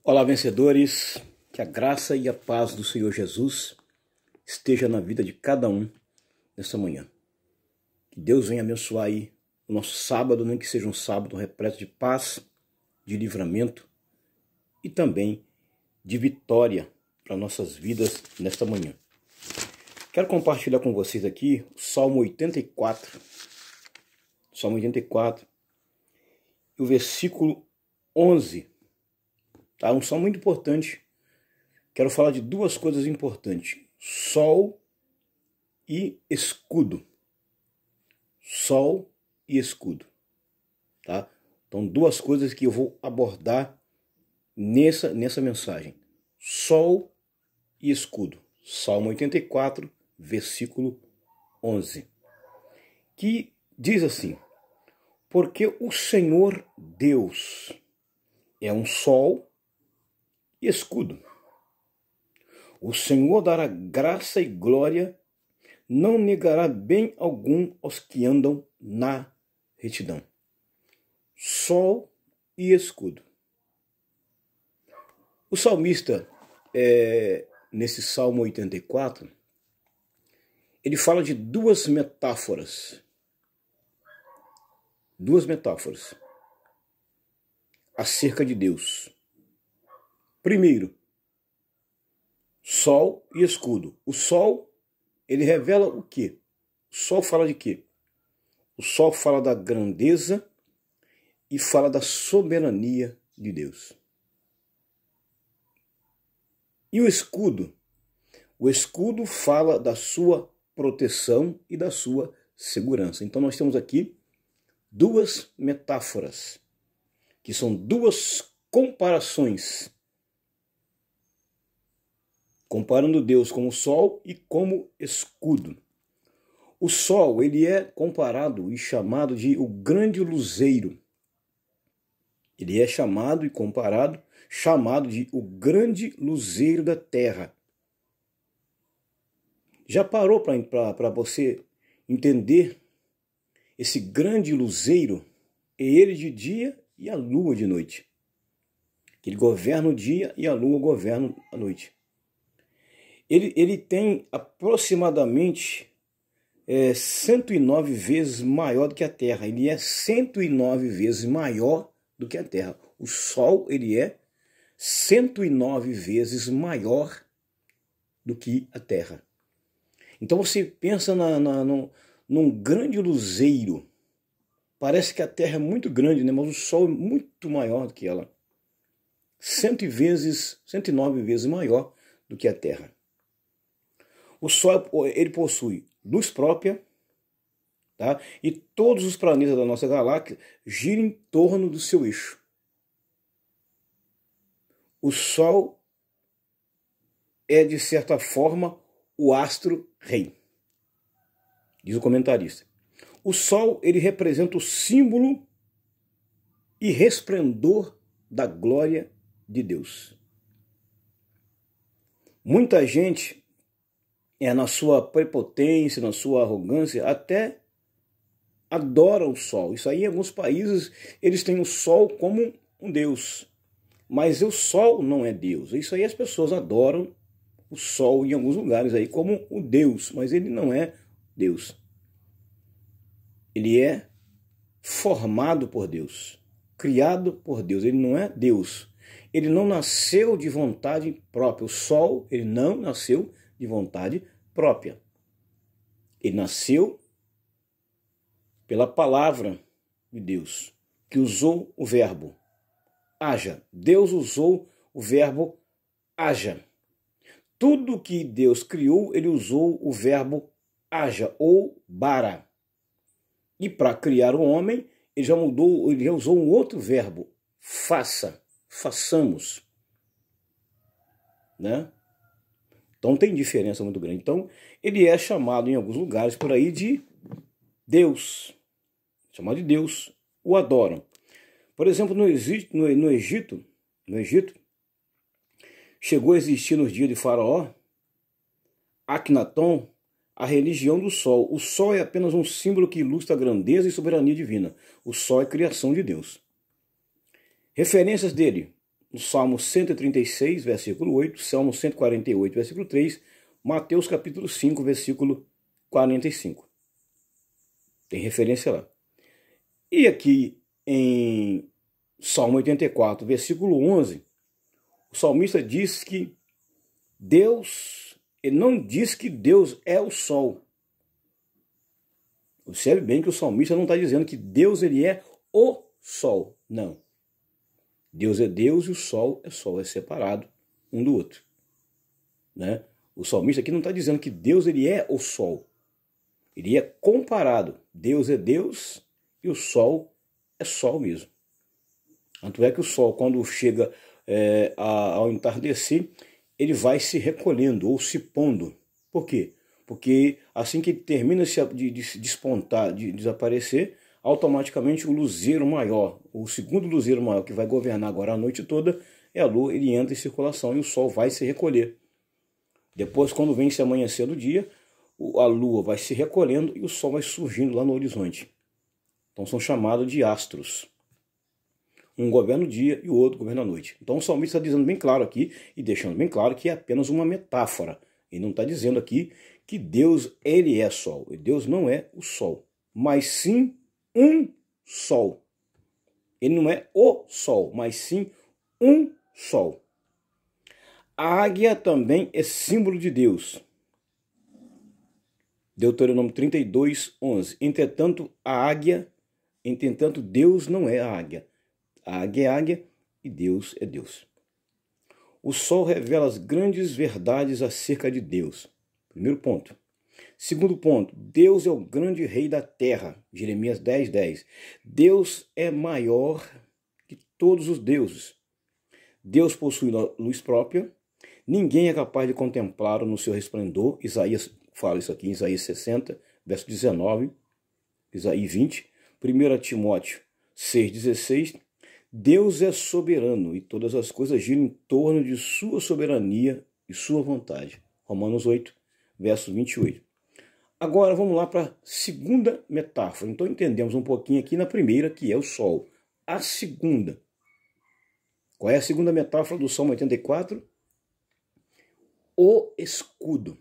Olá, vencedores, que a graça e a paz do Senhor Jesus esteja na vida de cada um nessa manhã. Que Deus venha abençoar aí o nosso sábado, nem que seja um sábado repleto de paz, de livramento e também de vitória para nossas vidas nesta manhã. Quero compartilhar com vocês aqui o Salmo 84, e o versículo 11. Tá? Um salmo muito importante. Quero falar de duas coisas importantes: sol e escudo. Sol e escudo. Tá? Então, duas coisas que eu vou abordar nessa mensagem: sol e escudo. Salmo 84, versículo 11. Que diz assim: porque o Senhor Deus é um sol e escudo. O Senhor dará graça e glória, não negará bem algum aos que andam na retidão. Sol e escudo. O salmista, nesse Salmo 84, ele fala de duas metáforas acerca de Deus. Primeiro, sol e escudo. O sol, ele revela o quê? O sol fala de quê? O sol fala da grandeza e fala da soberania de Deus. E o escudo? O escudo fala da sua proteção e da sua segurança. Então nós temos aqui duas metáforas, que são duas comparações, comparando Deus como sol e como escudo. O sol, ele é comparado e chamado de o grande luzeiro. Ele é chamado e comparado, chamado de o grande luzeiro da terra. Já parou para você entender esse grande luzeiro? É ele de dia e a lua de noite. Ele governa o dia e a lua governa a noite. Ele tem aproximadamente 109 vezes maior do que a Terra. Ele é 109 vezes maior do que a Terra. O Sol, ele é 109 vezes maior do que a Terra. Então você pensa num grande luzeiro. Parece que a Terra é muito grande, né? Mas o Sol é muito maior do que ela. 109 vezes maior do que a Terra. O Sol, ele possui luz própria, tá? E todos os planetas da nossa galáxia giram em torno do seu eixo. O Sol é, de certa forma, o astro-rei, diz o comentarista. O Sol, ele representa o símbolo e resplendor da glória de Deus. Muita gente, na sua prepotência, na sua arrogância, até adora o sol. Isso aí, em alguns países, eles têm o sol como um deus. Mas o sol não é Deus. Isso aí as pessoas adoram o sol em alguns lugares aí como o Deus, mas ele não é Deus. Ele é formado por Deus, criado por Deus. Ele não é Deus. Ele não nasceu de vontade própria. O sol, ele não nasceu de vontade própria. Ele nasceu pela palavra de Deus, que usou o verbo haja. Deus usou o verbo haja. Tudo que Deus criou, ele usou o verbo haja ou bara. E para criar o homem, ele já usou um outro verbo, faça, façamos, né? Então tem diferença muito grande. Então ele é chamado em alguns lugares por aí de Deus, chamado de Deus, o adoram. Por exemplo, no Egito, chegou a existir nos dias de Faraó, Akhenaton, a religião do sol. O sol é apenas um símbolo que ilustra a grandeza e soberania divina. O sol é criação de Deus. Referências dele: no Salmo 136, versículo 8, Salmo 148, versículo 3, Mateus capítulo 5, versículo 45. Tem referência lá. E aqui em Salmo 84, versículo 11, o salmista diz que Deus, ele não diz que Deus é o sol. Observe bem que o salmista não está dizendo que Deus ele é o sol. Não. Deus é Deus e o sol, é separado um do outro. Né? O salmista aqui não está dizendo que Deus ele é o sol. Ele é comparado. Deus é Deus e o sol é sol mesmo. Tanto é que o sol, quando chega ao entardecer, ele vai se recolhendo ou se pondo. Por quê? Porque assim que ele termina de despontar, de desaparecer, automaticamente o luzeiro maior, o segundo luzeiro maior que vai governar agora a noite toda, é a lua, ele entra em circulação e o sol vai se recolher. Depois, quando vem se amanhecer do dia, a lua vai se recolhendo e o sol vai surgindo lá no horizonte. Então são chamados de astros. Um governa o dia e o outro governa a noite. Então o salmista está dizendo bem claro aqui e deixando bem claro que é apenas uma metáfora. Ele não está dizendo aqui que Deus ele é sol. Deus não é o sol, mas sim um sol. Ele não é o sol, mas sim um sol. A águia também é símbolo de Deus. Deuteronômio 32, 11. Entretanto, Deus não é a águia. A águia é águia e Deus é Deus. O sol revela as grandes verdades acerca de Deus. Primeiro ponto. Segundo ponto, Deus é o grande rei da terra. Jeremias 10, 10. Deus é maior que todos os deuses. Deus possui luz própria. Ninguém é capaz de contemplá-lo no seu resplendor. Isaías fala isso aqui em Isaías 60, verso 19. Isaías 20. 1 Timóteo 6, 16. Deus é soberano e todas as coisas giram em torno de sua soberania e sua vontade. Romanos 8, verso 28. Agora vamos lá para a segunda metáfora. Então entendemos um pouquinho aqui na primeira, que é o sol. A segunda. Qual é a segunda metáfora do Salmo 84? O escudo.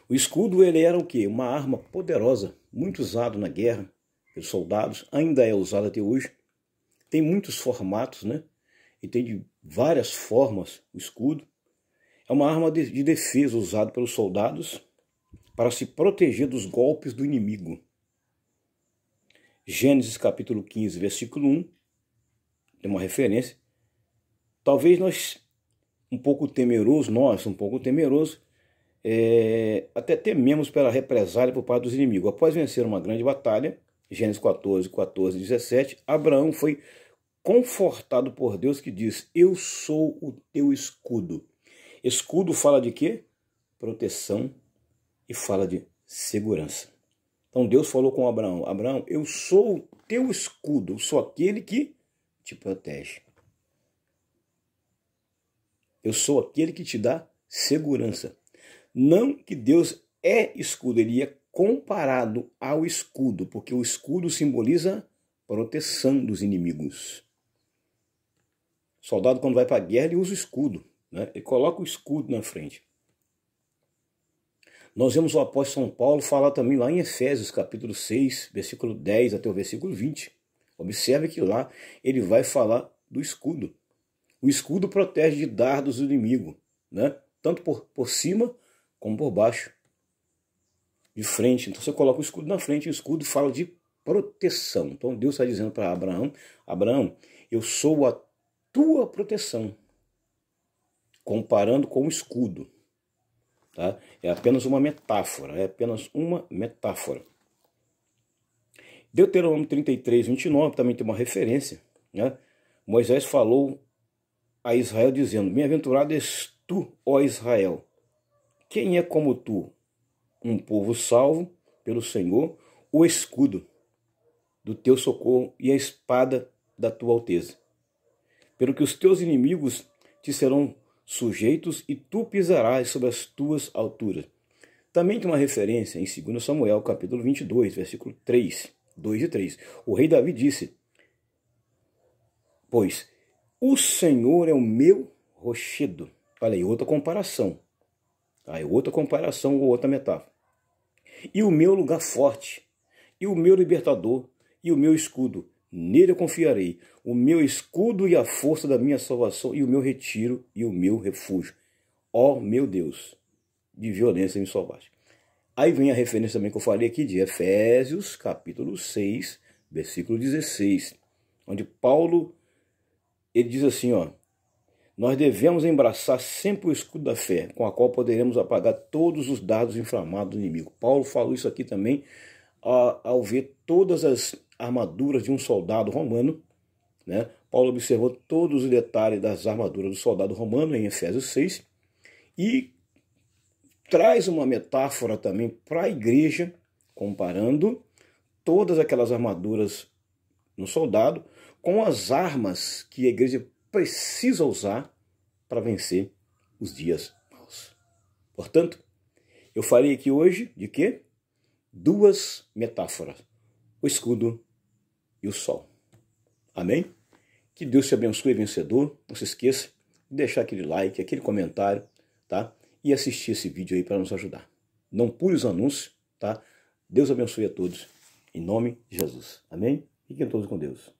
O escudo ele era o quê? Uma arma poderosa, muito usado na guerra pelos soldados, ainda é usado até hoje. Tem muitos formatos, né? E tem de várias formas o escudo. É uma arma de defesa usada pelos soldados para se proteger dos golpes do inimigo. Gênesis capítulo 15, versículo 1. Tem uma referência. Talvez nós um pouco temerosos, até tememos pela represália por parte dos inimigos. Após vencer uma grande batalha, Gênesis 14, 14 e 17, Abraão foi confortado por Deus que diz: eu sou o teu escudo. Escudo fala de quê? Proteção e fala de segurança. Então Deus falou com Abraão: Abraão, eu sou o teu escudo, eu sou aquele que te protege. Eu sou aquele que te dá segurança. Não que Deus é escudo, ele é comparado ao escudo, porque o escudo simboliza proteção dos inimigos. O soldado, quando vai para a guerra, ele usa o escudo, né? Ele coloca o escudo na frente. Nós vemos o apóstolo São Paulo falar também lá em Efésios, capítulo 6, versículo 10 até o versículo 20. Observe que lá ele vai falar do escudo. O escudo protege de dardos do inimigo, né? Tanto por cima como por baixo, de frente. Então você coloca o escudo na frente e o escudo fala de proteção. Então Deus está dizendo para Abraão: Abraão, eu sou a tua proteção, comparando com o escudo. Tá? É apenas uma metáfora, Deuteronômio 33, 29 também tem uma referência, né? Moisés falou a Israel dizendo: bem-aventurado és tu, ó Israel. Quem é como tu? Um povo salvo pelo Senhor, o escudo do teu socorro e a espada da tua alteza. Pelo que os teus inimigos te serão sujeitos e tu pisarás sobre as tuas alturas. Também tem uma referência em 2 Samuel, capítulo 22, versículo 3, 2 e 3. O rei Davi disse: pois O Senhor é o meu rochedo. Olha aí, outra comparação. Aí, outra comparação ou outra metáfora. E o meu lugar forte, e o meu libertador, e o meu escudo. Nele eu confiarei. O meu escudo e a força da minha salvação, e o meu retiro e o meu refúgio. Ó meu Deus, de violência me salvaste. Aí vem a referência também que eu falei aqui de Efésios, capítulo 6, versículo 16. Onde Paulo, ele diz assim, ó. Nós devemos embraçar sempre o escudo da fé, com a qual poderemos apagar todos os dardos inflamados do inimigo. Paulo falou isso aqui também ao ver todas as armaduras de um soldado romano, né? Paulo observou todos os detalhes das armaduras do soldado romano em Efésios 6 e traz uma metáfora também para a igreja, comparando todas aquelas armaduras no soldado com as armas que a igreja precisa usar para vencer os dias maus. Portanto, eu falei aqui hoje de quê? Duas metáforas, o escudo e o sol. Amém? Que Deus te abençoe, vencedor. Não se esqueça de deixar aquele like, aquele comentário, tá? E assistir esse vídeo aí para nos ajudar. Não pule os anúncios, tá? Deus abençoe a todos, em nome de Jesus. Amém? Fiquem todos com Deus.